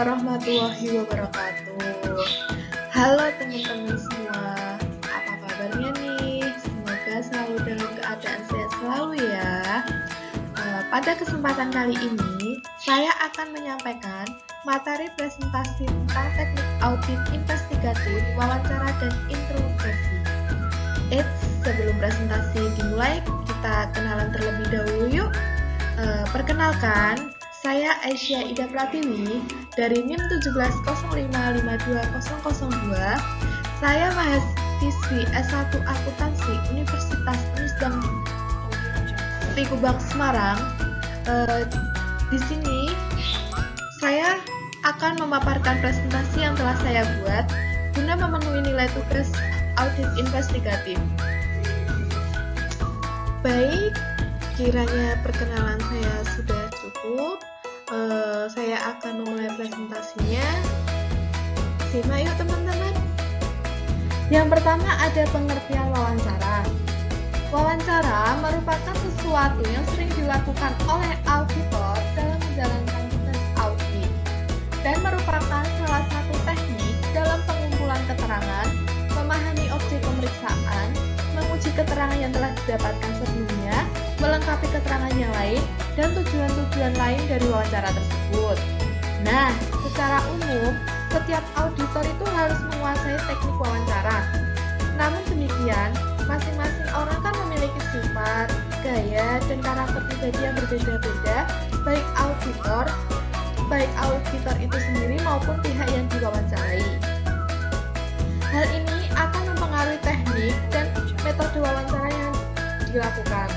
warahmatullahi wabarakatuh. Halo teman-teman semua, apa kabarnya nih? Semoga selalu dalam keadaan sehat selalu ya. Pada kesempatan kali ini, saya akan menyampaikan materi presentasi tentang teknik audit investigatif, wawancara, dan interogasi. Sebelum presentasi dimulai, kita kenalan terlebih dahulu yuk. Perkenalkan, saya Aisyah Ida Pratiwi dari NIM 170552002. Saya mahasiswi S1 Akuntansi Universitas Unisdam Tikuban Semarang. Di sini saya akan memaparkan presentasi yang telah saya buat guna memenuhi nilai tugas audit investigatif. Baik, kiranya perkenalan saya sudah cukup. Saya akan memulai presentasinya. Simak yuk teman-teman. Yang pertama ada pengertian wawancara. Wawancara merupakan sesuatu yang sering dilakukan oleh auditor dalam menjalankan tugas audit dan merupakan salah satu teknik dalam pengumpulan keterangan, memahami objek pemeriksaan, menguji keterangan yang telah didapatkan sebelumnya, melengkapi keterangan yang lain, dan tujuan-tujuan lain dari wawancara tersebut. Nah, secara umum, setiap auditor itu harus menguasai teknik wawancara. Namun demikian, masing-masing orang kan memiliki sifat, gaya, dan karakter pribadi yang berbeda-beda, baik auditor itu sendiri maupun pihak yang diwawancarai. Hal ini akan mempengaruhi teknik dan metode wawancara yang dilakukan.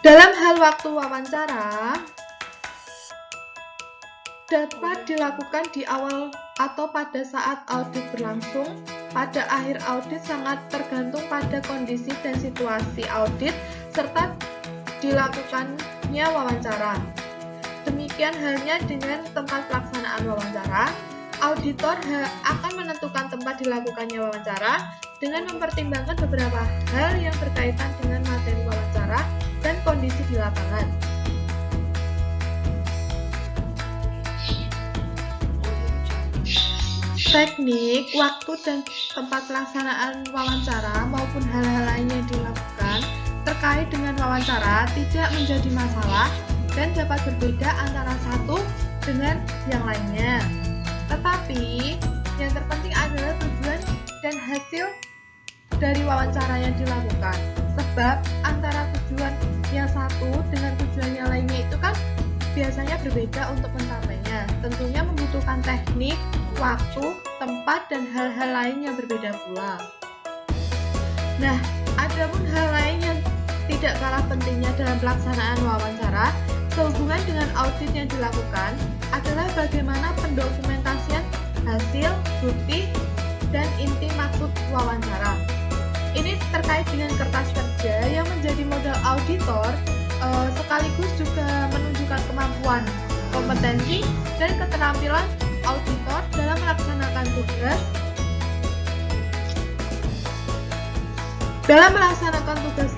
Dalam hal waktu wawancara, dapat dilakukan di awal atau pada saat audit berlangsung. Pada akhir audit sangat tergantung pada kondisi dan situasi audit serta dilakukannya wawancara. Demikian halnya dengan tempat pelaksanaan wawancara. Auditor akan menentukan tempat dilakukannya wawancara dengan mempertimbangkan beberapa hal yang berkaitan dengan materi wawancara dan kondisi di lapangan. Teknik, waktu, dan tempat pelaksanaan wawancara maupun hal-hal lain yang dilakukan terkait dengan wawancara tidak menjadi masalah dan dapat berbeda antara satu dengan yang lainnya. Tetapi, yang terpenting adalah tujuan dan hasil dari wawancara yang dilakukan. Sebab antara tujuan yang satu dengan tujuan yang lainnya itu kan biasanya berbeda untuk mencapainya. Tentunya membutuhkan teknik, waktu, tempat, dan hal-hal lain yang berbeda pula. Nah, ada pun hal lain yang tidak kalah pentingnya dalam pelaksanaan wawancara sehubungan dengan audit yang dilakukan adalah bagaimana pendokumentasian hasil, bukti, dan inti maksud wawancara. Ini terkait dengan kertas kerja yang menjadi modal auditor, sekaligus juga menunjukkan kemampuan, kompetensi, dan keterampilan auditor dalam melaksanakan tugas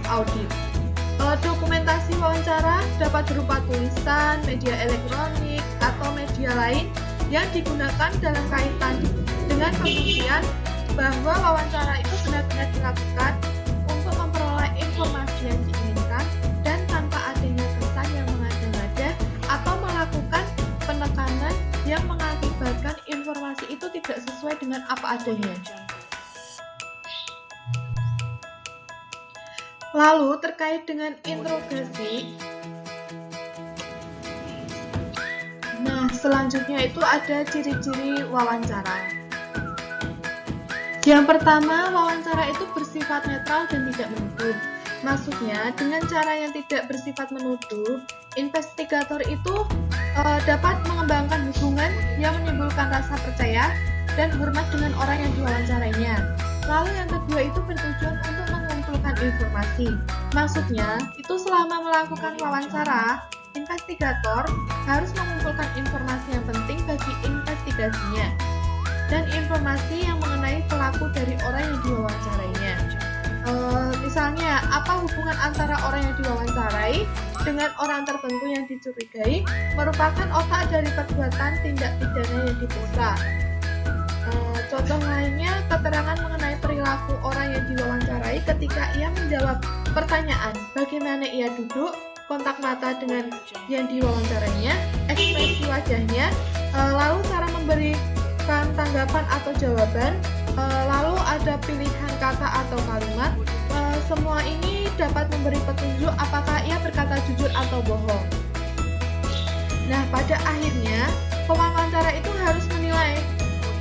audit. Dokumentasi wawancara dapat berupa tulisan, media elektronik, atau media lain yang digunakan dalam kaitan dengan pembuktian bahwa wawancara itu benar-benar dilakukan untuk memperoleh informasi yang diinginkan dan tanpa adanya kesan yang mengada-ngada atau melakukan penekanan yang mengakibatkan informasi itu tidak sesuai dengan apa adanya. Lalu terkait dengan interogasi, nah selanjutnya itu ada ciri-ciri wawancara. Yang pertama, wawancara itu bersifat netral dan tidak menuduh. Maksudnya, dengan cara yang tidak bersifat menuduh, investigator itu dapat mengembangkan hubungan yang menimbulkan rasa percaya dan hormat dengan orang yang diwawancarainya. Lalu yang kedua itu bertujuan untuk mengumpulkan informasi. Maksudnya, itu selama melakukan wawancara, investigator harus mengumpulkan informasi yang penting bagi investigasinya dan informasi yang mengenai pelaku dari orang yang diwawancarainya. Misalnya, apa hubungan antara orang yang diwawancarai dengan orang tertentu yang dicurigai merupakan otak dari perbuatan tindak pidana yang diperiksa. Contoh lainnya, keterangan mengenai perilaku orang yang diwawancarai ketika ia menjawab pertanyaan bagaimana ia duduk, kontak mata dengan yang diwawancarainya, ekspresi wajahnya, lalu cara memberikan tanggapan atau jawaban, lalu ada pilihan kata atau kalimat. Semua ini dapat memberi petunjuk apakah ia berkata jujur atau bohong. Nah, pada akhirnya pewawancara itu harus menilai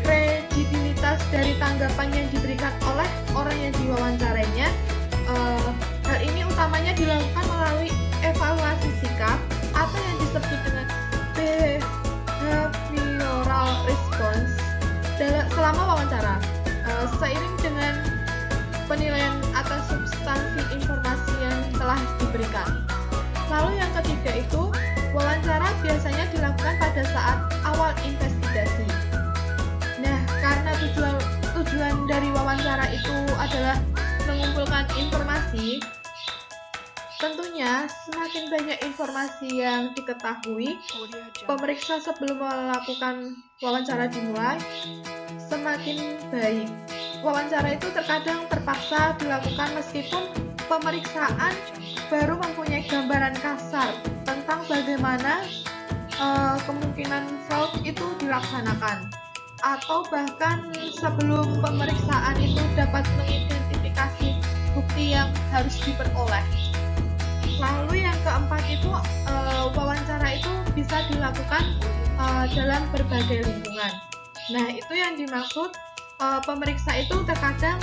kredibilitas dari tanggapan yang diberikan oleh orang yang diverwancarainya. Hal ini utamanya dilakukan melalui evaluasi sikap atau yang disebut dengan behavioral response selama wawancara, seiring dengan penilaian atas substansi informasi yang telah diberikan. Lalu yang ketiga itu, wawancara biasanya dilakukan pada saat awal investigasi. Nah, karena tujuan dari wawancara itu adalah mengumpulkan informasi, tentunya semakin banyak informasi yang diketahui pemeriksa sebelum melakukan wawancara dimulai, semakin baik. Wawancara itu terkadang terpaksa dilakukan meskipun pemeriksaan baru mempunyai gambaran kasar tentang bagaimana kemungkinan fraud itu dilaksanakan, atau bahkan sebelum pemeriksaan itu dapat mengidentifikasi bukti yang harus diperoleh. Lalu yang keempat itu, wawancara itu bisa dilakukan dalam berbagai lingkungan. Nah, itu yang dimaksud pemeriksa itu terkadang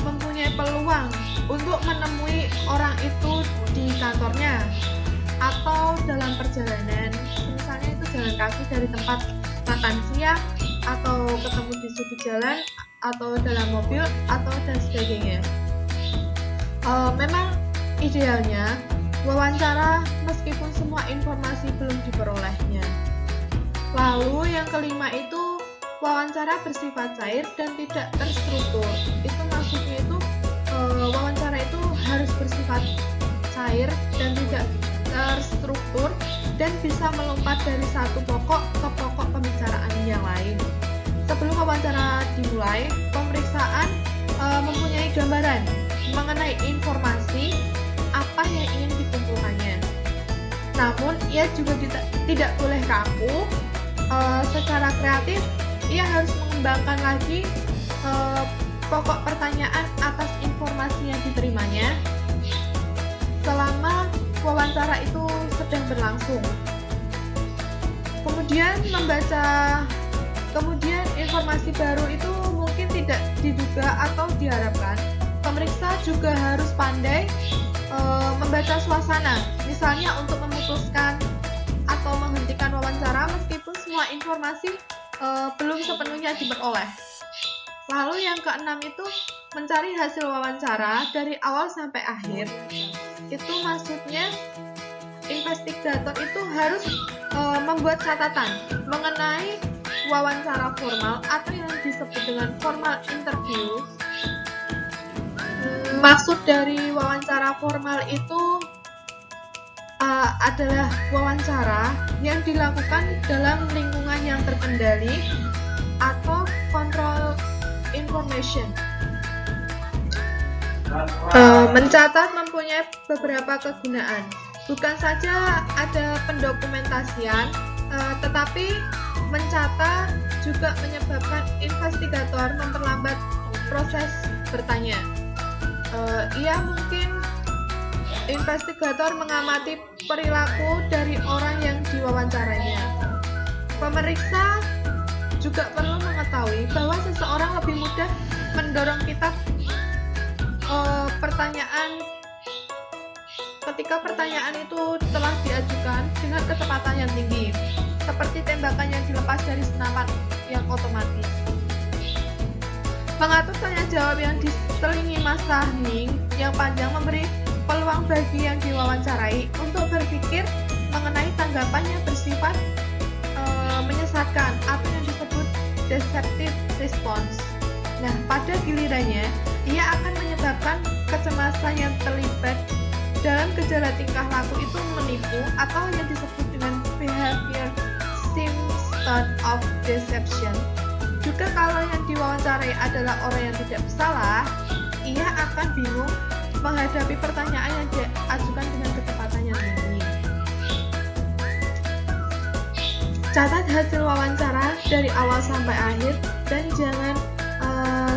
mempunyai peluang untuk menemui orang itu di kantornya atau dalam perjalanan, misalnya itu jalan kaki dari tempat makan siang atau ketemu di sudut jalan atau dalam mobil atau dan sebagainya. Memang idealnya wawancara meskipun semua informasi belum diperolehnya. Lalu yang kelima itu, wawancara bersifat cair dan tidak terstruktur. Itu maksudnya itu wawancara itu harus bersifat cair dan tidak terstruktur dan bisa melompat dari satu pokok ke pokok pembicaraan yang lain. Sebelum wawancara dimulai, pemeriksaan mempunyai gambaran mengenai informasi apa yang ingin dikumpulkannya. Namun, ia juga tidak boleh kaku. Secara kreatif, ia harus mengembangkan lagi pokok pertanyaan atas informasi yang diterimanya selama wawancara itu sedang berlangsung. Kemudian informasi baru itu mungkin tidak diduga atau diharapkan. Pemeriksa juga harus pandai membaca suasana, misalnya untuk memutuskan atau menghentikan wawancara meskipun semua informasi belum sepenuhnya diperoleh. Lalu yang keenam itu, mencari hasil wawancara dari awal sampai akhir. Itu maksudnya investigator itu harus membuat catatan mengenai wawancara formal atau yang disebut dengan formal interview. Maksud dari wawancara formal itu adalah wawancara yang dilakukan dalam lingkungan yang terkendali atau control information. Mencatat mempunyai beberapa kegunaan. Bukan saja ada pendokumentasian, tetapi mencatat juga menyebabkan investigator memperlambat proses bertanya. Investigator mengamati perilaku dari orang yang diwawancarainya. Pemeriksa juga perlu mengetahui bahwa seseorang lebih mudah mendorong kita pertanyaan ketika pertanyaan itu telah diajukan dengan kecepatan yang tinggi, seperti tembakan yang dilepas dari senapan yang otomatis. Mengatur tanya jawab yang diselingi masa hening yang panjang memberi peluang bagi yang diwawancarai untuk berpikir mengenai tanggapan yang bersifat menyesatkan atau yang disebut deceptive response. Nah, pada gilirannya, ia akan menyebabkan kecemasan yang terlibat dalam gejala tingkah laku itu menipu atau yang disebut dengan behavior symptom of deception. Juga kalau yang diwawancarai adalah orang yang tidak bersalah, ia akan bingung menghadapi pertanyaan yang diajukan dengan kecepatan yang tinggi. Catat hasil wawancara dari awal sampai akhir dan jangan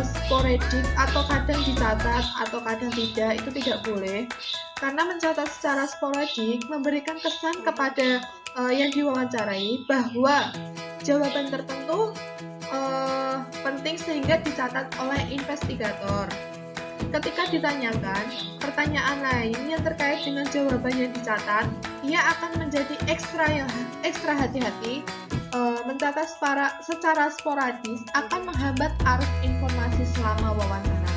sporadik atau kadang dicatat atau kadang tidak, itu tidak boleh. Karena mencatat secara sporadik memberikan kesan kepada yang diwawancarai bahwa jawaban tertentu penting sehingga dicatat oleh investigator. Ketika ditanyakan pertanyaan lain yang terkait dengan jawaban yang dicatat, ia akan menjadi ekstra hati-hati. Mencatat secara sporadis akan menghambat arus informasi selama wawancara.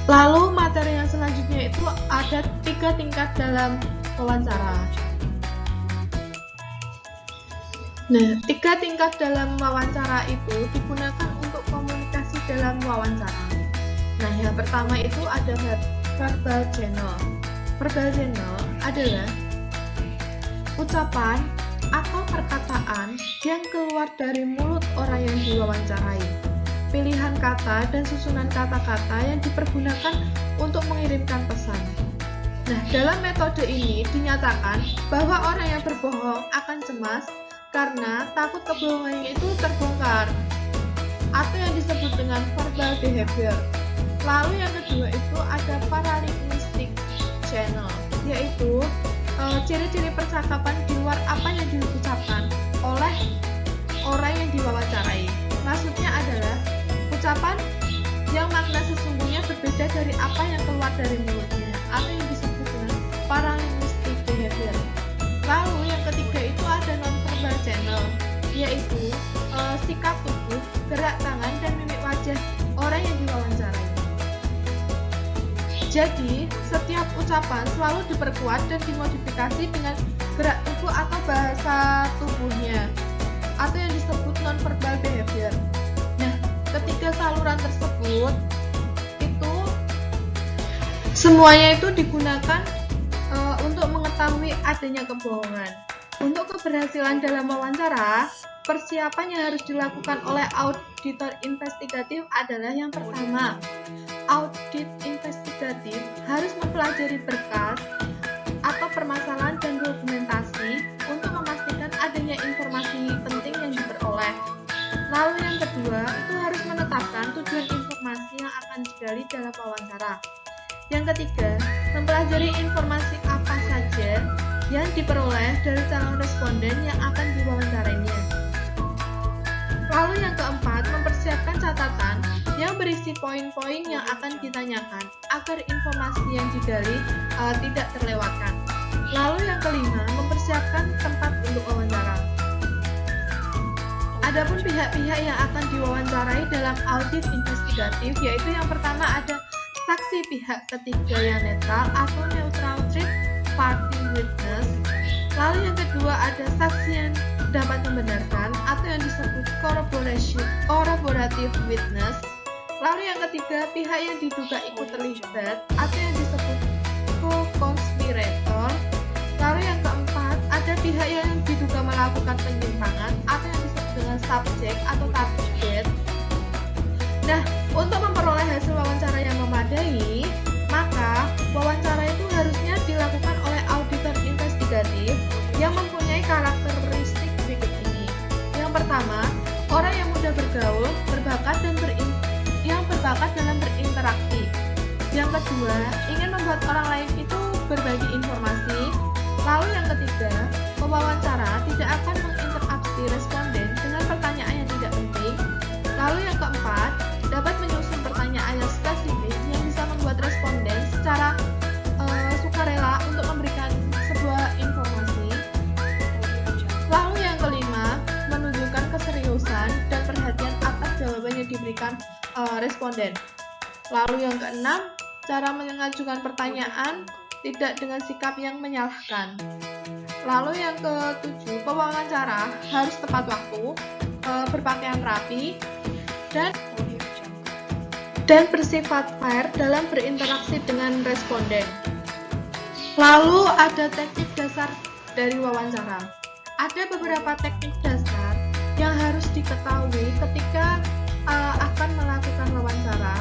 Lalu materi yang selanjutnya itu ada 3 tingkat dalam wawancara. Nah, 3 tingkat dalam wawancara itu digunakan untuk komunikasi dalam wawancara. Nah, yang pertama itu ada verbal channel. Verbal channel adalah ucapan atau perkataan yang keluar dari mulut orang yang diwawancarai. Pilihan kata dan susunan kata-kata yang dipergunakan untuk mengirimkan pesan. Nah, dalam metode ini dinyatakan bahwa orang yang berbohong akan cemas karena takut kebohongannya itu terbongkar, atau yang disebut dengan verbal behavior. Lalu yang kedua itu ada paralinguistic channel, yaitu ciri-ciri percakapan di luar apa yang diucapkan oleh orang yang diwawancarai. Maksudnya adalah ucapan yang makna sesungguhnya berbeda dari apa yang keluar dari mulutnya, atau yang disebut dengan paralinguistic behavior. Lalu yang ketiga itu ada non-verbal channel, yaitu sikap tubuh, gerak tangan, dan mimik wajah orang yang diwawancarai. Jadi, setiap ucapan selalu diperkuat dan dimodifikasi dengan gerak tubuh atau bahasa tubuhnya, atau yang disebut non-verbal behavior. Nah, ketiga saluran tersebut itu semuanya itu digunakan untuk mengetahui adanya kebohongan. Untuk keberhasilan dalam wawancara, persiapan yang harus dilakukan oleh auditor investigatif adalah yang pertama, audit investigatif harus mempelajari berkas atau permasalahan dan dokumentasi untuk memastikan adanya informasi penting yang diperoleh. Lalu yang kedua, itu harus menetapkan tujuan informasi yang akan digali dalam wawancara. Yang ketiga, mempelajari informasi apa saja yang diperoleh dari calon responden yang akan diwawancarainya. Lalu yang keempat, mempersiapkan catatan yang berisi poin-poin yang akan ditanyakan agar informasi yang digali tidak terlewatkan. Lalu yang kelima, mempersiapkan tempat untuk wawancara. Adapun pihak-pihak yang akan diwawancarai dalam audit investigatif, yaitu yang pertama ada saksi pihak ketiga yang netral atau neutral third party witness. Lalu yang kedua ada saksi yang dapat membenarkan atau yang disebut corroborative witness. Lalu yang ketiga, pihak yang diduga ikut terlibat atau yang disebut co-conspirator. Lalu yang keempat, ada pihak yang diduga melakukan penyimpangan atau yang disebut dengan subjek atau target. Nah, untuk memperoleh hasil wawancara yang memadai, maka wawancara itu harusnya dilakukan oleh auditor investigatif yang mempunyai karakteristik berikut ini. Yang pertama, orang yang mudah bergaul, berbakat dalam berinteraksi. Yang kedua, ingin membuat orang lain itu berbagi informasi. Lalu yang ketiga, pewawancara tidak akan menginteraksi responden dengan pertanyaan yang tidak penting. Lalu yang keempat, dapat menyusun pertanyaan yang spesifik yang bisa membuat responden secara sukarela untuk memberikan sebuah informasi. Lalu yang kelima, menunjukkan keseriusan dan perhatian atas jawaban yang diberikan responden. Lalu yang keenam, cara mengajukan pertanyaan tidak dengan sikap yang menyalahkan. Lalu yang ketujuh, pewawancara harus tepat waktu, berpakaian rapi, dan dan bersifat fair dalam berinteraksi dengan responden. Lalu ada teknik dasar dari wawancara. Ada beberapa teknik dasar yang harus diketahui ketika akan melakukan wawancara,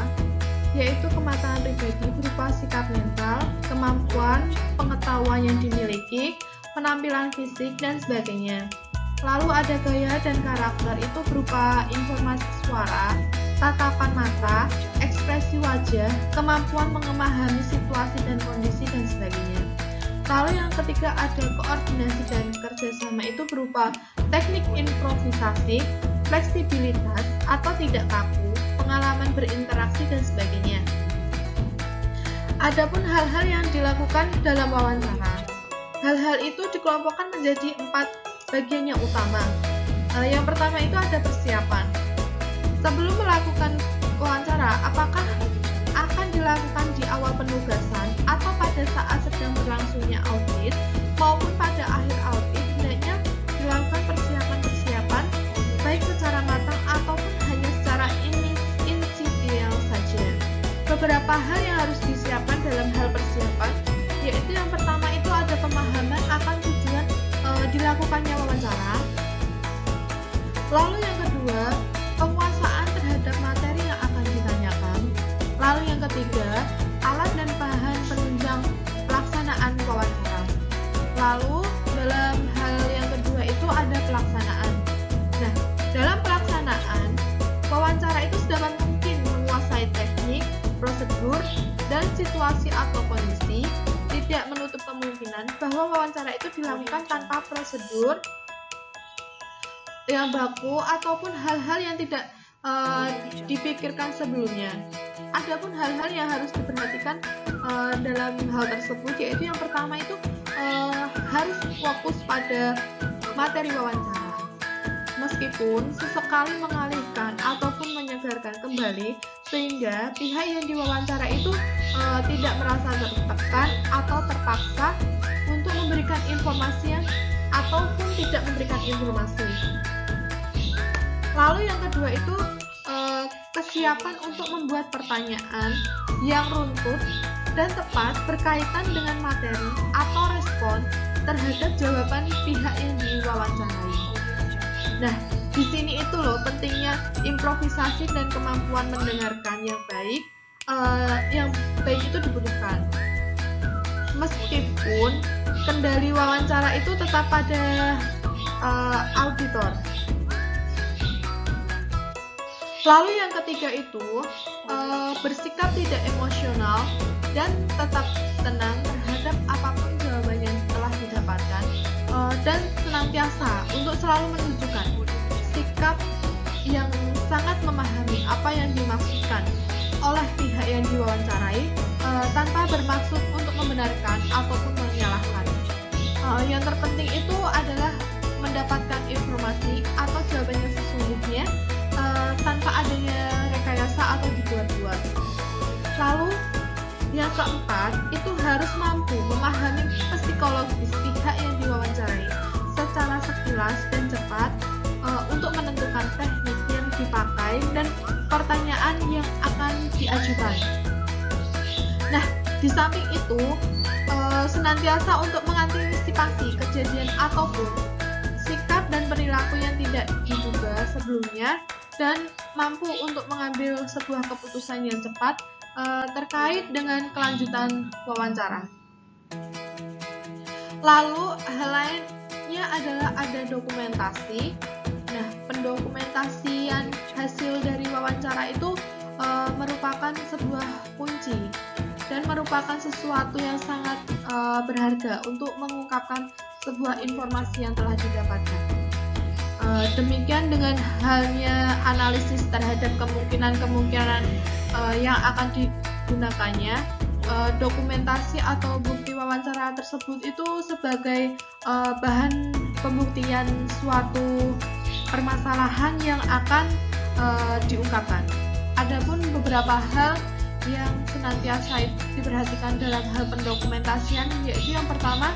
yaitu kematangan pribadi berupa sikap mental, kemampuan, pengetahuan yang dimiliki, penampilan fisik, dan sebagainya. Lalu ada gaya dan karakter, itu berupa informasi suara, tatapan mata, ekspresi wajah, kemampuan memahami situasi dan kondisi, dan sebagainya. Lalu yang ketiga ada koordinasi dan kerjasama, itu berupa teknik improvisasi, fleksibilitas atau tidak kaku, pengalaman berinteraksi, dan sebagainya. Adapun hal-hal yang dilakukan dalam wawancara, hal-hal itu dikelompokkan menjadi 4 bagian yang utama. Yang pertama itu ada persiapan. Sebelum melakukan wawancara, apakah akan dilakukan di awal penugasan atau pada saat sedang berlangsungnya audit maupun pada akhir audit, hendaknya dilakukan persiapan-persiapan baik secara matang ataupun hanya secara insidial saja. Beberapa hal yang harus disiapkan dalam hal persiapan, yaitu yang pertama itu ada pemahaman akan tujuan dilakukannya wawancara. Lalu yang kedua, penguasaan terhadap materi yang akan ditanyakan. Lalu yang ketiga, alat dan bahan penunjang pelaksanaan wawancara. Lalu dalam hal yang kedua itu ada pelaksanaan. Nah, dalam pelaksanaan wawancara itu sedapat mungkin menguasai teknik, prosedur, dan situasi atau kondisi. Tidak menutup kemungkinan bahwa wawancara itu dilakukan tanpa prosedur yang baku ataupun hal-hal yang tidak dipikirkan sebelumnya. Adapun hal-hal yang harus diperhatikan dalam hal tersebut, yaitu yang pertama itu harus fokus pada materi wawancara. Meskipun sesekali mengalihkan ataupun menyegarkan kembali, sehingga pihak yang diwawancara itu tidak merasa tertekan atau terpaksa untuk memberikan informasi ataupun tidak memberikan informasi. Lalu yang kedua itu kesiapan untuk membuat pertanyaan yang runtut dan tepat berkaitan dengan materi atau respon terhadap jawaban pihak yang diwawancarai. Nah, di sini itu loh pentingnya improvisasi dan kemampuan mendengarkan yang baik itu dibutuhkan. Meskipun kendali wawancara itu tetap pada auditor. Lalu yang ketiga itu bersikap tidak emosional dan tetap tenang terhadap apapun jawaban yang telah didapatkan, dan senantiasa untuk selalu menunjukkan sikap yang sangat memahami apa yang dimaksudkan oleh pihak yang diwawancarai, tanpa bermaksud untuk membenarkan ataupun menyalahkan. Yang terpenting itu adalah mendapatkan informasi atau jawaban yang sesungguhnya tanpa adanya rekayasa atau dibuat-buat. Lalu yang keempat itu harus mampu memahami psikologis pihak yang diwawancarai secara sekilas dan cepat untuk menentukan teknik yang dipakai dan pertanyaan yang akan diajukan. Nah, di samping itu senantiasa untuk mengantisipasi kejadian ataupun sikap dan perilaku yang tidak diduga sebelumnya dan mampu untuk mengambil sebuah keputusan yang cepat terkait dengan kelanjutan wawancara. Lalu hal lainnya adalah ada dokumentasi. Nah, pendokumentasian hasil dari wawancara itu merupakan sebuah kunci dan merupakan sesuatu yang sangat berharga untuk mengungkapkan sebuah informasi yang telah didapatkan. Demikian dengan halnya analisis terhadap kemungkinan-kemungkinan yang akan digunakannya, dokumentasi atau bukti wawancara tersebut itu sebagai bahan pembuktian suatu permasalahan yang akan diungkapkan. Adapun beberapa hal yang senantiasa diperhatikan dalam hal pendokumentasian, yaitu yang pertama,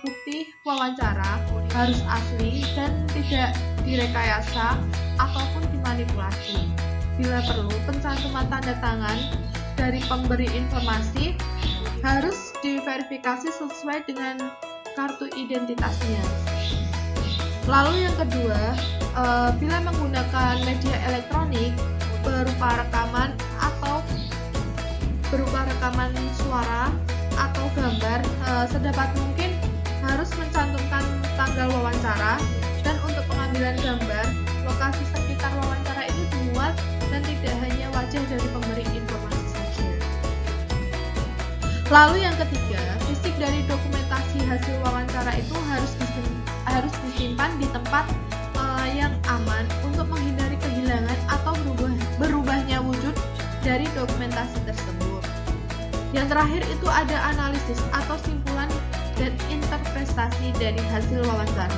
bukti wawancara harus asli dan tidak direkayasa ataupun dimanipulasi. bila perlu pencantuman tanda tangan dari pemberi informasi harus diverifikasi sesuai dengan kartu identitasnya. Lalu yang kedua, bila menggunakan media elektronik berupa rekaman suara atau gambar, sedapat mungkin harus mencantumkan tanggal wawancara, dan untuk pengambilan gambar, lokasi sekitar wawancara itu dimuat dan tidak hanya wajah dari pemberi informasi saja. Lalu yang ketiga, fisik dari dokumentasi hasil wawancara itu harus disimpan di tempat yang aman untuk menghindari kehilangan atau berubahnya wujud dari dokumentasi tersebut. Yang terakhir itu ada analisis atau simpulan dan interpretasi dari hasil wawancara.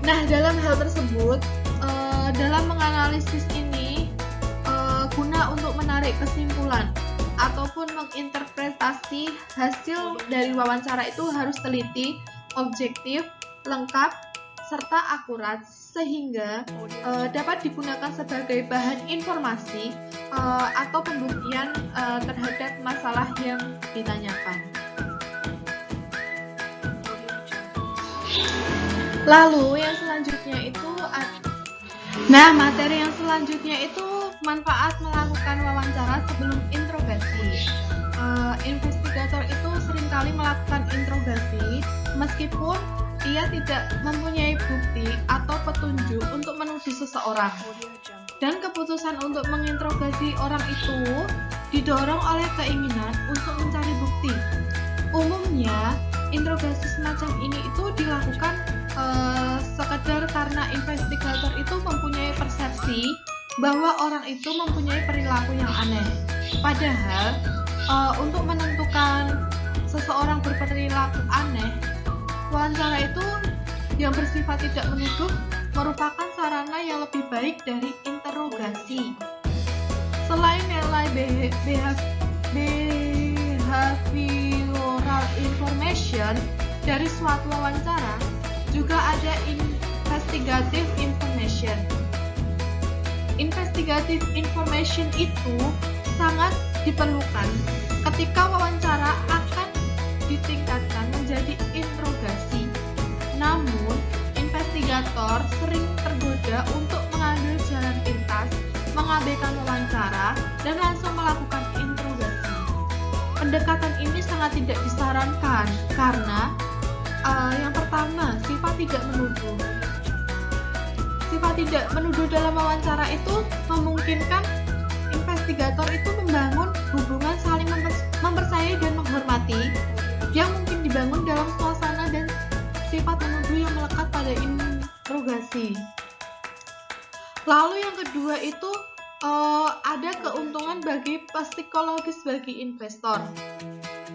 Nah, dalam hal tersebut, dalam menganalisis ini guna untuk menarik kesimpulan ataupun menginterpretasi hasil dari wawancara itu harus teliti, objektif, lengkap, serta akurat sehingga dapat digunakan sebagai bahan informasi atau pembuktian terhadap masalah yang ditanyakan. Lalu yang selanjutnya itu materi yang selanjutnya itu manfaat melakukan wawancara sebelum interogasi. Investigator itu seringkali melakukan interogasi meskipun ia tidak mempunyai bukti atau petunjuk untuk menuduh seseorang. Dan keputusan untuk menginterogasi orang itu didorong oleh keinginan untuk mencari bukti. Umumnya, interogasi semacam ini itu dilakukan sekedar karena investigator itu mempunyai persepsi bahwa orang itu mempunyai perilaku yang aneh. Padahal, untuk menentukan seseorang berperilaku aneh, wawancara itu yang bersifat tidak menuduh merupakan sarana yang lebih baik dari interogasi. Selain nilai behavioral information dari suatu wawancara, juga ada investigative information. Investigative information itu sangat diperlukan ketika wawancara akan ditingkatkan menjadi interogasi. Namun, investigator sering tergoda untuk mengambil jalan pintas, mengabaikan wawancara, dan langsung melakukan interogasi. Pendekatan ini sangat tidak disarankan karena yang pertama, sifat tidak menuduh. Sifat tidak menuduh dalam wawancara itu memungkinkan investigator itu membangun hubungan saling mempercayai dan menghormati yang mungkin dibangun dalam suasana dan sifat menuduh yang melekat pada interogasi. Lalu yang kedua itu ada keuntungan bagi psikologis bagi investor.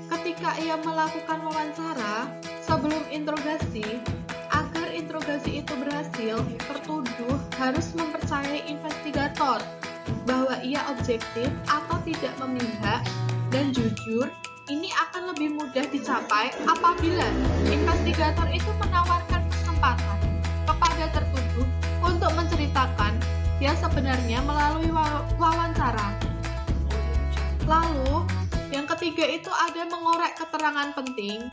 Ketika ia melakukan wawancara sebelum interogasi, agar interogasi itu berhasil, tertuduh harus mempercayai investigator bahwa ia objektif atau tidak memihak dan jujur. Ini akan lebih mudah dicapai apabila investigator itu menawarkan kesempatan kepada tertuduh untuk menceritakan yang sebenarnya melalui wawancara. Lalu, yang ketiga itu ada mengorek keterangan penting.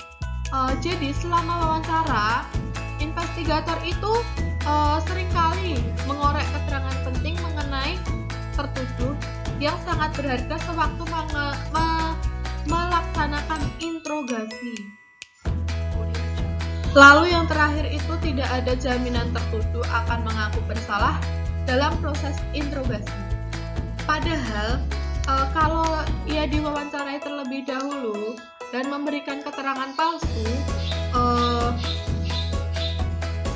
Jadi selama wawancara, investigator itu seringkali mengorek keterangan penting mengenai tertuduh yang sangat berharga sewaktu melaksanakan interogasi. Lalu yang terakhir itu tidak ada jaminan tertuduh akan mengaku bersalah dalam proses interogasi. Padahal kalau ia diwawancarai terlebih dahulu dan memberikan keterangan palsu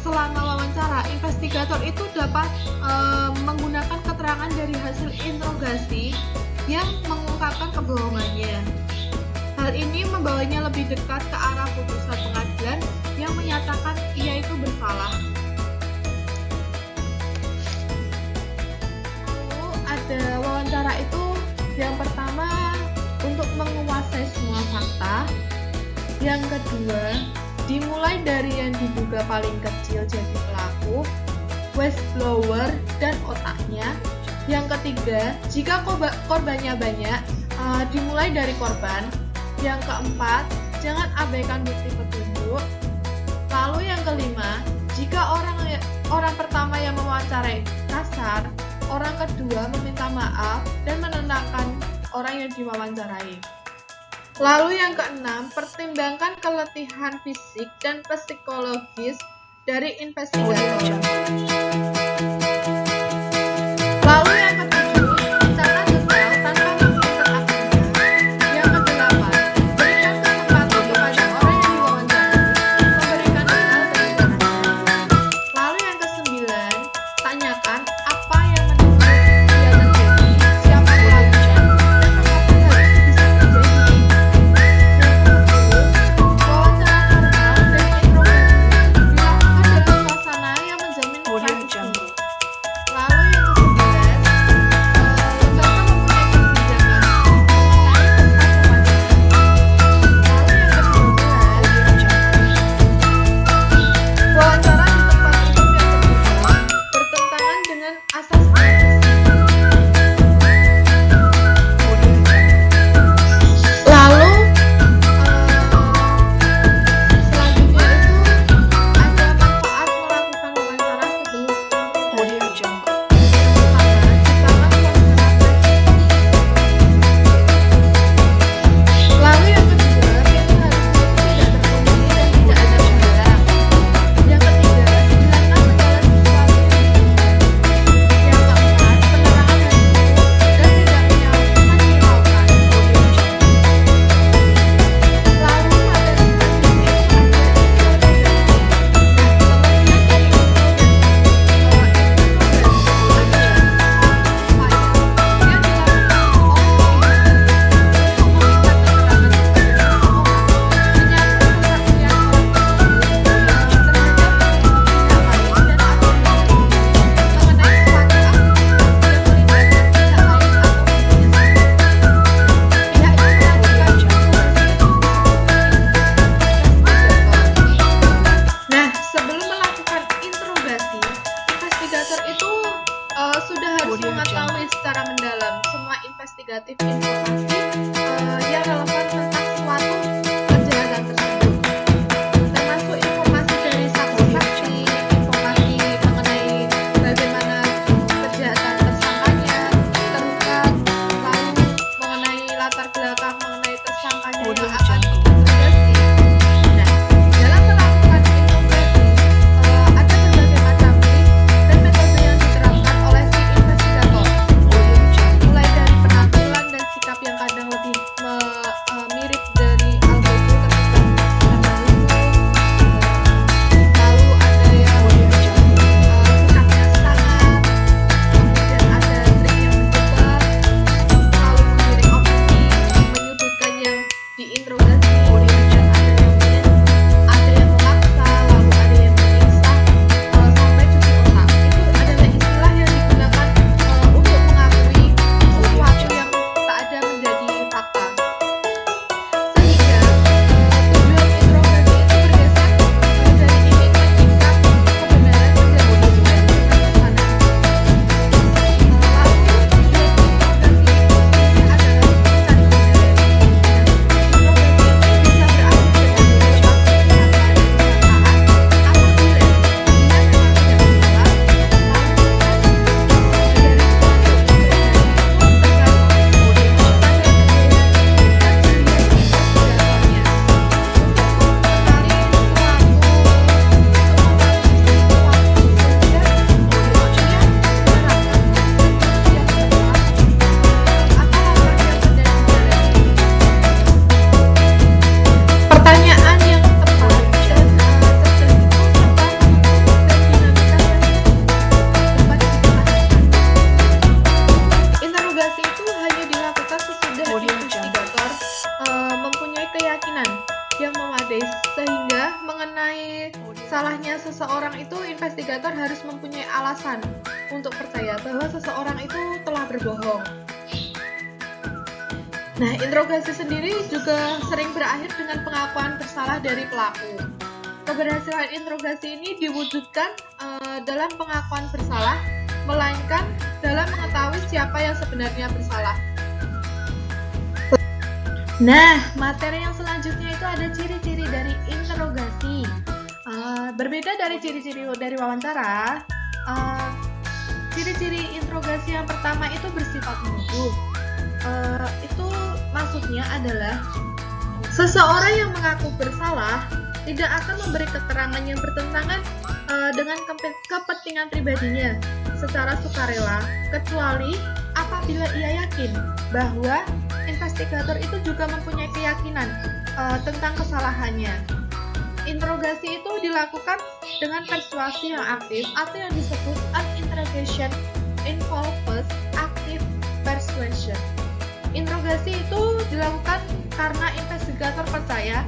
selama wawancara, investigator itu dapat menggunakan keterangan dari hasil interogasi yang mengungkapkan kebohongannya. Hal ini membawanya lebih dekat ke arah putusan pengadilan yang menyatakan ia itu bersalah. Lalu ada wawancara itu yang pertama untuk menguasai semua fakta. Yang kedua, dimulai dari yang diduga paling kecil jadi pelaku, whistleblower dan otaknya. Yang ketiga, jika korbannya banyak, dimulai dari korban. Yang keempat, jangan abaikan bukti petunjuk. Lalu yang kelima, jika orang pertama yang mewawancarai kasar, orang kedua meminta maaf dan menenangkan orang yang diwawancarai. Lalu yang keenam, pertimbangkan keletihan fisik dan psikologis dari investigator. Lalu yang ketujuh, catat detail tanpa memperketat aturan. Yang kedelapan, berikan kesempatan kepada orang yang diwawancarai memberikan detail dari caranya. Lalu yang kesembilan, tanyakan apa yang menurut dia terjadi, siapa pelakunya, dan mengapa hal itu bisa terjadi. Yang ke-10, wawancara normal dan interogasi dilakukan dalam suasana yang menjamin privasi. Lalu yang ke-11, lembaga mempunyai kebijakan mengenai tempat pewawancaran. Lalu yang ke-12, wawancara di tempat umum yang terbuka bertentangan dengan asas privasi. Lalu selanjutnya itu ada manfaat melakukan wawancara sebelum interogasi. Lalu yang kedua, pintu harus tidak terkunci dan tidak ada penghalang. Yang ketiga, hilangkan segala sesuatu yang diinginkan. Yang keempat, penerangan harus cukup dan tidak menyilaukan. Lalu ada sisa Nah, sebelum melakukan interogasi, investigator itu sudah harus mengetahui secara mendalam semua investigatif informasi yang relevan tentang suatu kejahatan tersebut, termasuk informasi dari saksi-saksi, informasi mengenai bagaimana kejahatan tersangkanya terungkap, lalu mengenai latar belakang mengenai tersangkanya yang akan diinterogasi. Nah, dalam melakukan interogasi, ada berbagai macam trik dan metode yang diterapkan oleh si investigator, mulai dari penampilan dan sikap yang kadang lebih mirip dari algoritma ketika melakukan hukum. Lalu ada yang sikapnya sangat, kemudian ada trik yang menjebak, lalu menggiring opini, menyudutkan yang diinterogasi, ada yang memaksa, lalu ada yang menyiksa, sampai cuci otak. Itu adalah istilah yang digunakan untuk mengakui sesuatu yang tak ada menjadi fakta. Sehingga tujuan interogasi itu bergeser dari ingin mencipta kebenaran menjadi sesuai dengan pesanan. Lalu tujuan interogasi itu adalah mencari kebenaran. Interogasi ini bisa berakhir dengan bebas tersangka dan tersangkaan apabila dia memang tidak bersalah. Lalu dari suatu interogasi itu tergantung pada pertanyaan yang tepat dan cerdas itu serta menentukan dinamika yang dapat diperhatikan. Interogasi itu hanya dilakukan sesudah investigator mempunyai keyakinan yang memadai, sehingga mengenai salahnya seseorang itu investigator harus mempunyai alasan untuk percaya bahwa seseorang itu telah berbohong. Nah, interogasi sendiri juga sering berakhir dengan pengakuan bersalah dari pelaku. Keberhasilan interogasi ini diwujudkan dalam pengakuan bersalah, melainkan dalam mengetahui siapa yang sebenarnya bersalah. Nah, materi yang selanjutnya itu ada ciri-ciri dari interogasi. Berbeda dari ciri-ciri dari wawancara, ciri-ciri interogasi yang pertama itu bersifat menuduh. Itu maksudnya adalah seseorang yang mengaku bersalah tidak akan memberi keterangan yang bertentangan dengan kepentingan pribadinya secara sukarela, kecuali apabila ia yakin bahwa investigator itu juga mempunyai keyakinan tentang kesalahannya. Interogasi itu dilakukan dengan persuasi yang aktif atau yang disebut an interrogation involves active persuasion. Interogasi itu dilakukan karena investigator percaya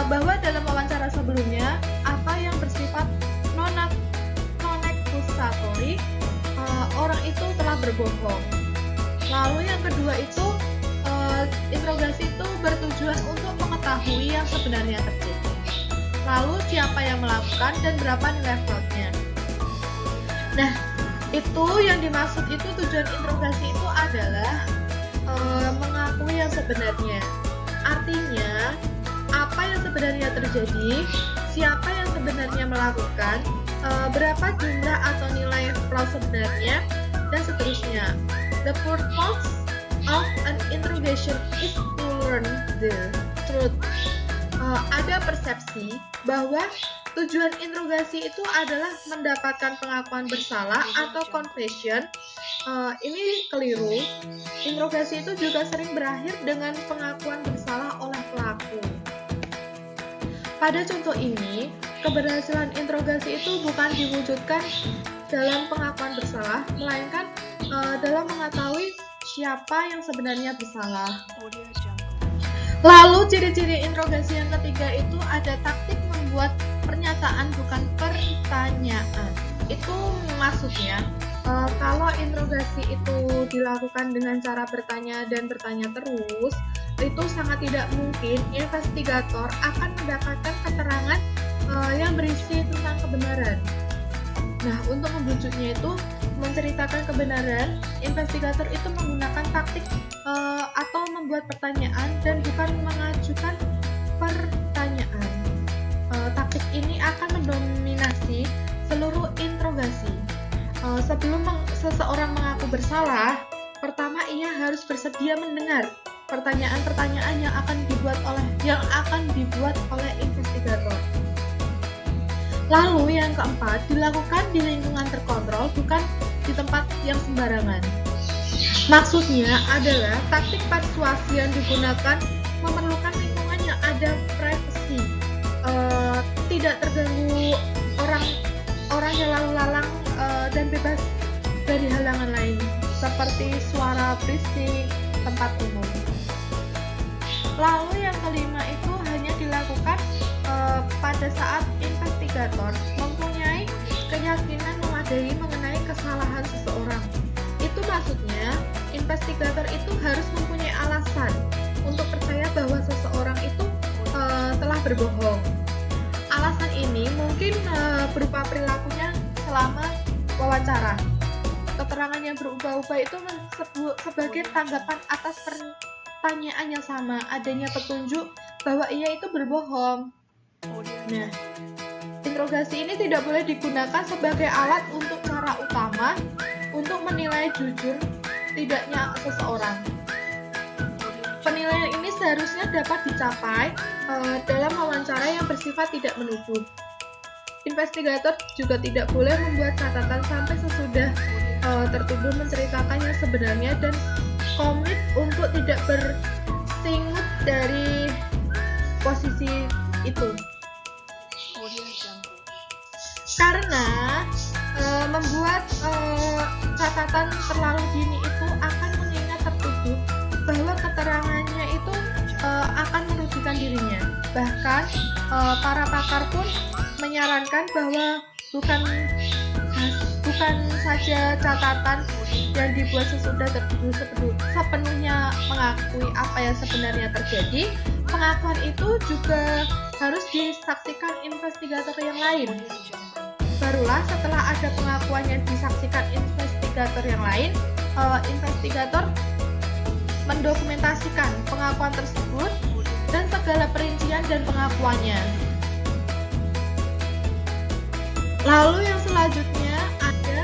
bahwa dalam wawancara sebelumnya atau yang bersifat non-accusatory, orang itu telah berbohong. Lalu yang kedua itu interogasi itu bertujuan untuk mengetahui yang sebenarnya terjadi. Lalu siapa yang melakukan dan berapa nilai fraudnya. Nah, itu yang dimaksud itu tujuan interogasi itu adalah mengakui yang sebenarnya. Artinya, apa yang sebenarnya terjadi, siapa yang sebenarnya melakukan, berapa jumlah atau nilai fraud sebenarnya, dan seterusnya. The purpose of an interrogation is to learn the truth. Ada persepsi bahwa tujuan interogasi itu adalah mendapatkan pengakuan bersalah atau confession. Ini keliru. Interogasi itu juga sering berakhir dengan pengakuan bersalah oleh pelaku. Pada contoh ini, keberhasilan interogasi itu bukan diwujudkan dalam pengakuan bersalah, melainkan dalam mengetahui siapa yang sebenarnya bersalah. Lalu ciri-ciri interogasi yang ketiga itu ada taktik membuat pernyataan bukan pertanyaan. Itu maksudnya kalau interogasi itu dilakukan dengan cara bertanya dan bertanya terus, itu sangat tidak mungkin investigator akan mendapatkan keterangan yang berisi tentang kebenaran. Nah, untuk membujuknya itu menceritakan kebenaran, investigator itu menggunakan taktik atau membuat pertanyaan dan bukan mengajukan pertanyaan. Taktik ini akan mendominasi seluruh interogasi. Sebelum seseorang mengaku bersalah, pertama ia harus bersedia mendengar pertanyaan-pertanyaan yang akan dibuat oleh investigator. Lalu yang keempat, dilakukan di lingkungan terkontrol, bukan di tempat yang sembarangan. Maksudnya adalah taktik persuasi yang digunakan memerlukan lingkungan yang ada privasi, tidak terganggu orang yang lalu lalang dan bebas dari halangan lain seperti suara berisik tempat umum. Lalu yang kelima itu hanya dilakukan pada saat investigator mempunyai keyakinan memadai mengenai kesalahan seseorang. Itu maksudnya investigator itu harus mempunyai alasan untuk percaya bahwa seseorang itu telah berbohong. Alasan ini mungkin berupa perilakunya selama wawancara. Keterangan yang berubah-ubah itu sebagai tanggapan atas pertanyaan yang sama, adanya petunjuk bahwa ia itu berbohong. Nah, interogasi ini tidak boleh digunakan sebagai alat untuk cara utama untuk menilai jujur tidaknya seseorang. Penilaian ini seharusnya dapat dicapai dalam wawancara yang bersifat tidak menuduh. Investigator juga tidak boleh membuat catatan sampai sesudah tertuduh menceritakan yang sebenarnya dan komit untuk tidak bersingut dari posisi itu. Karena membuat catatan terlalu dini itu akan mengingat tertuduh bahwa keterangannya itu akan merugikan dirinya. Bahkan para pakar pun menyarankan bahwa bukan saja catatan yang dibuat sesudah tertuduh sepenuhnya mengakui apa yang sebenarnya terjadi, pengakuan itu juga harus disaksikan investigator yang lain. Barulah setelah ada pengakuan yang disaksikan investigator investigator yang lain, investigator mendokumentasikan pengakuan tersebut dan segala perincian dan pengakuannya. Lalu yang selanjutnya ada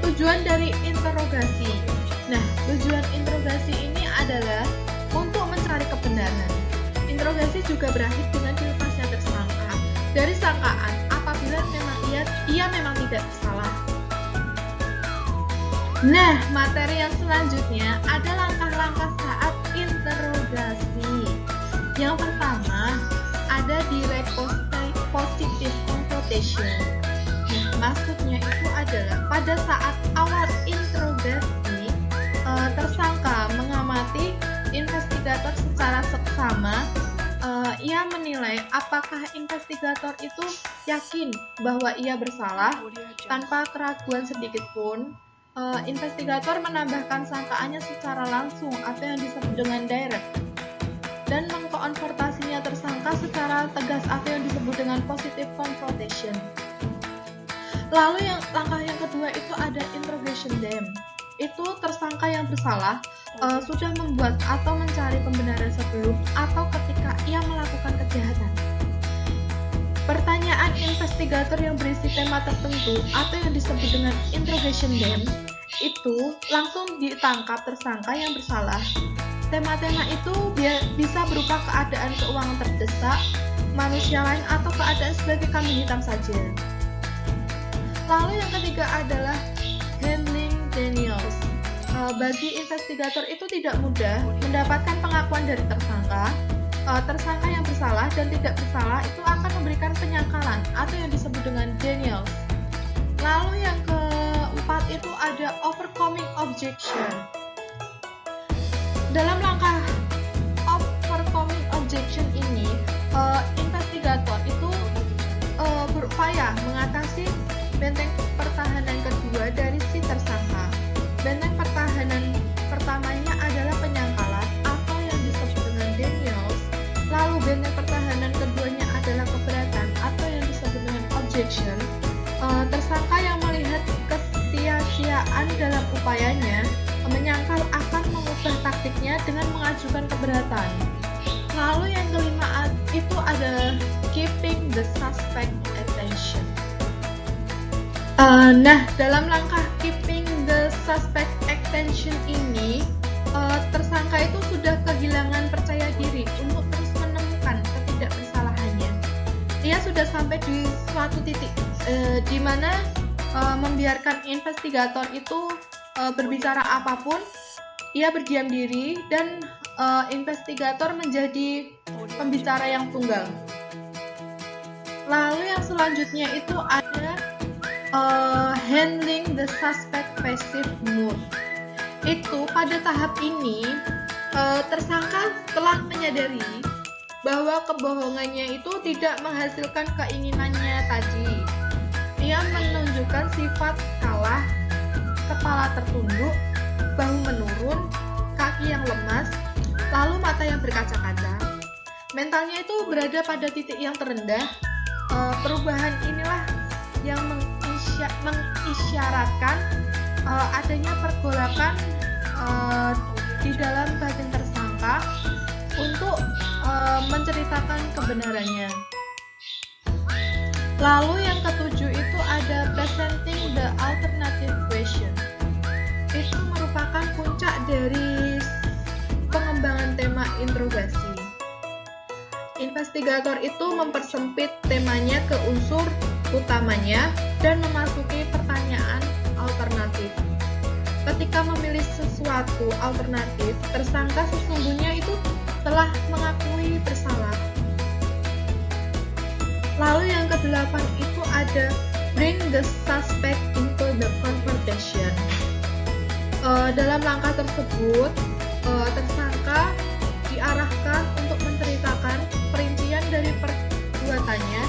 tujuan dari interogasi. Nah, tujuan interogasi ini adalah untuk mencari kebenaran. Interogasi juga berakhir dengan dilepasnya tersangka dari sangkaan apabila memang ia memang tidak bersalah. Nah, materi yang selanjutnya ada langkah-langkah saat interogasi. Yang pertama, ada direct positive confrontation. Nah, maksudnya itu adalah pada saat awal interogasi, tersangka mengamati investigator secara seksama. Ia menilai apakah investigator itu yakin bahwa ia bersalah tanpa keraguan sedikit pun. Investigator menambahkan sangkaannya secara langsung atau yang disebut dengan direct, dan mengkonfrontasinya tersangka secara tegas atau yang disebut dengan positive confrontation. Lalu langkah yang kedua itu ada interrogation them. Itu tersangka yang bersalah sudah membuat atau mencari pembenaran sebelum atau ketika ia melakukan kejahatan. Pertanyaan investigator yang berisi tema tertentu atau yang disebut dengan interrogation them itu langsung ditangkap tersangka yang bersalah. Tema-tema itu bisa berupa keadaan keuangan terdesak, manusia lain, atau keadaan sebagai kambing hitam saja. Lalu yang ketiga adalah handling denials. Bagi investigator itu tidak mudah mendapatkan pengakuan dari tersangka. Tersangka yang bersalah dan tidak bersalah itu akan memberikan penyangkalan atau yang disebut dengan denials. Lalu yang keempat itu ada overcoming objection. Dalam langkah overcoming objection ini, investigator itu berupaya mengatasi benteng pertahanan kedua dari si tersangka. Benteng pertahanan pertamanya adalah penyangkalan atau yang disebut dengan denials. Lalu benteng pertahanan keduanya adalah keberatan atau yang disebut dengan objection. Tersangka yang melihat kesia-siaan dalam upayanya menyangkal akan mengubah taktiknya dengan mengajukan keberatan. Lalu yang kelima itu ada keeping the suspect attention. Nah, dalam langkah keeping the suspect attention ini, tersangka itu sudah kehilangan percaya diri untuk terus menemukan ketidakbersalahannya. Ia sudah sampai di suatu titik di mana membiarkan investigator itu berbicara apapun, ia berdiam diri dan investigator menjadi pembicara yang tunggal. Lalu yang selanjutnya itu ada handling the suspect passive mood. Itu pada tahap ini tersangka telah menyadari bahwa kebohongannya itu tidak menghasilkan keinginannya tadi. Ia menunjukkan sifat kalah, kepala tertunduk, bahu menurun, kaki yang lemas, lalu mata yang berkaca-kaca. Mentalnya itu berada pada titik yang terendah. Perubahan inilah yang mengisyaratkan adanya pergolakan di dalam batin tersangka untuk menceritakan kebenarannya. Lalu yang ketujuh itu ada presenting the alternative question. Itu merupakan puncak dari pengembangan tema interogasi. Investigator itu mempersempit temanya ke unsur utamanya dan memasuki pertanyaan alternatif. Ketika memilih sesuatu alternatif, tersangka sesungguhnya itu telah mengakui bersalah. Lalu yang kedelapan itu ada bring the suspect into the confrontation. Dalam langkah tersebut, tersangka diarahkan untuk menceritakan perincian dari perbuatannya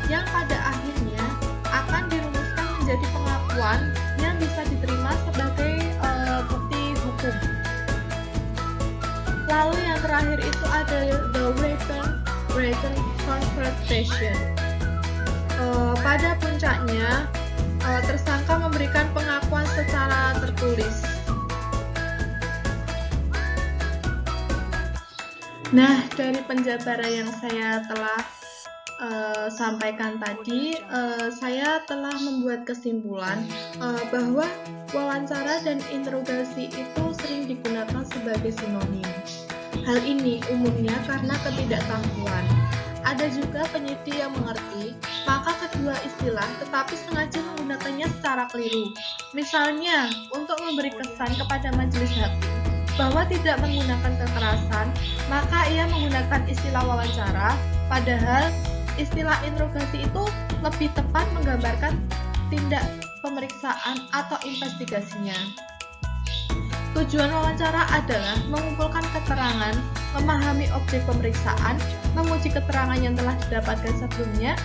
yang pada akhirnya akan dirumuskan menjadi pengakuan yang bisa diterima sebagai bukti hukum. Lalu yang terakhir itu ada the written confrontation. Pada puncaknya, tersangka memberikan pengakuan secara tertulis. Nah, dari penjabaran yang saya telah sampaikan tadi, saya telah membuat kesimpulan bahwa wawancara dan interogasi itu sering digunakan sebagai sinonim. Hal ini umumnya karena ketidaktahuan. Ada juga penyidik yang mengerti, maka kedua istilah tetapi sengaja menggunakannya secara keliru. Misalnya, untuk memberi kesan kepada majelis hakim bahwa tidak menggunakan kekerasan, maka ia menggunakan istilah wawancara, padahal istilah interogasi itu lebih tepat menggambarkan tindak pemeriksaan atau investigasinya. Tujuan wawancara adalah mengumpulkan keterangan, memahami objek pemeriksaan, menguji keterangan yang telah didapatkan sebelumnya,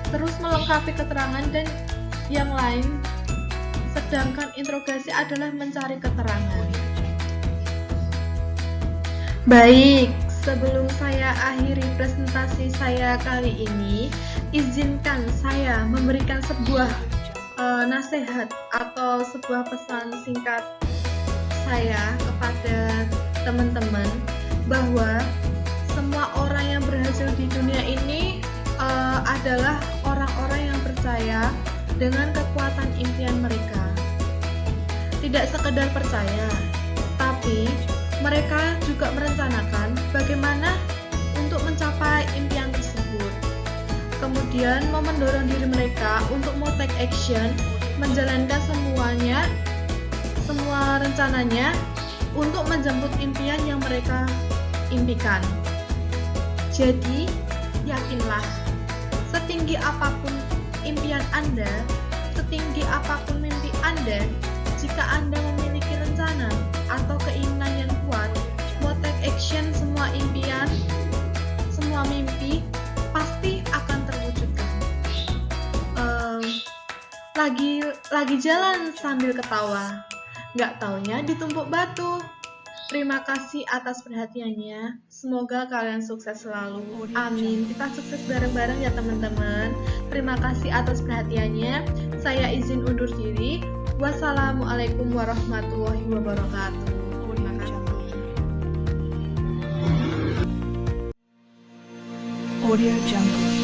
terus melengkapi keterangan dan yang lain, sedangkan interogasi adalah mencari keterangan. Baik, sebelum saya akhiri presentasi saya kali ini, izinkan saya memberikan sebuah nasihat atau sebuah pesan singkat saya kepada teman-teman bahwa semua orang yang berhasil di dunia ini adalah orang-orang yang percaya dengan kekuatan impian mereka. Tidak sekedar percaya, tapi mereka juga merencanakan bagaimana untuk mencapai impian tersebut. Kemudian mau mendorong diri mereka untuk mau take action, menjalankan semua rencananya untuk menjemput impian yang mereka impikan. Jadi, yakinlah, setinggi apapun impian Anda, setinggi apapun mimpi Anda, jika Anda memiliki rencana atau keinginan yang kuat, mau take action semua impian, semua mimpi, pasti akan terwujudkan. Lagi jalan sambil ketawa, nggak taunya ditumpuk batu. Terima kasih atas perhatiannya. Semoga kalian sukses selalu. Amin. Kita sukses bareng-bareng ya teman-teman. Terima kasih atas perhatiannya. Saya izin undur diri. Wassalamualaikum warahmatullahi wabarakatuh. Terima kasih. Audio Jungle.